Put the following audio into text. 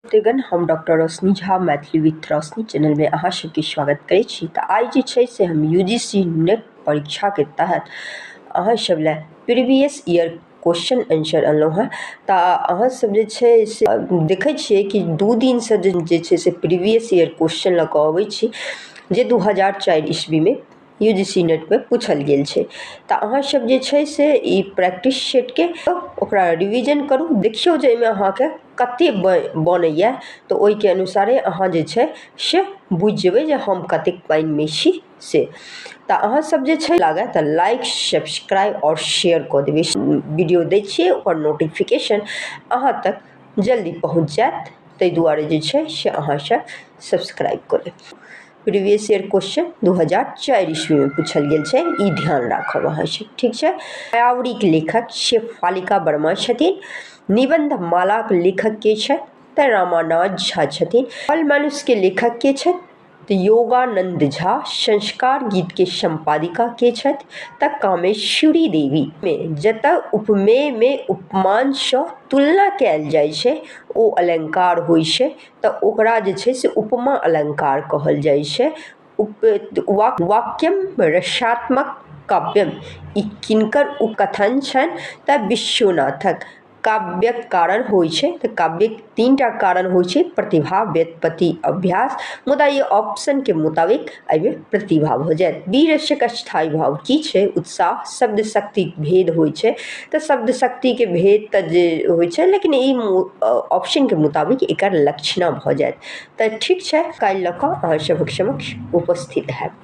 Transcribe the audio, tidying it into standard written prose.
तेगन हम डॉक्टर रोशनी झा मैथिली विथ रोशनी चैनल में अहाँ सबके स्वागत करै छी। तऽ आइ जे छै से हम यूजीसी नेट परीक्षा के तहत अहाँ सब ले प्रीवियस ईयर क्वेश्चन आंसर अनलहुँ हैं। तऽ अहाँ सब जे छै से देखै छियै कि 2 दिन से जे छै से प्रीवियस ईयर क्वेश्चन लऽ कऽ अबै छी जे 2004 ईस्वी में यूजीसी नेट पे पूछल गेल छै। तऽ अहाँ सब जे छै से ई प्रैक्टिस सेट के ओकरा रिवीजन करू, देखियौ जे एहिमे अहाँके कते बनैया। तऽ ओहिके अनुसारे अहाँ जे छै से बुझि जेबै जे हम कतेक पानि में छी से। तऽ अहाँ सब जे छै लागै तऽ लाइक, सब्सक्राइब और शेयर कऽ देबै। वीडियो दै छियै ओकर नोटिफिकेशन अहाँ तक जल्दी पहुँच जायत, ताहि दुआरे जे छै से अहाँ सब सब्सक्राइब कऽ लेब। प्रीवियस ईयर क्वेश्चन 2004 ईस्वी में पूछल गेल छै, ई ध्यान राखब अहाँ सब, ठीक छै। मायावरी के लेखक शेफालिका वर्मा छथिन। निबंध माला के लेखक के छै तऽ रामानाथ झा छथिन। फल मनुष्य के लेखक के छै तऽ योगानंद झा। संस्कार गीत के संपादिका के छथि तऽ कामेश्वरी देवी। में जतऽ उपमेय में उपमान सँ तुलना कयल जाइ छै ओ अलंकार होइ छै तऽ ओकरा जे छै से उपमा अलंकार कहल जाइ छै। वाक्यम रसात्मक काव्यम, ई किनकर उपकथन छनि तऽ विश्वनाथक। काव्यक कारण होइ छै तऽ काव्यक 3टा कारण होइ छै, प्रतिभा, व्युत्पत्ति, अभ्यास। मुदा ये ऑप्शन के मुताबिक एहिमे प्रतिभा भऽ जायत। वीरस्यक स्थायी भाव की छै? उत्साह। शब्द शक्ति भेद होइ छै तऽ शब्द शक्ति के भेद तऽ जे होइ छै, लेकिन ई ऑप्शन के मुताबिक एकर लक्षणा भऽ जायत। तऽ ठीक छै, काल्हि लऽ कऽ अहाँ सभक समक्ष उपस्थित हैब।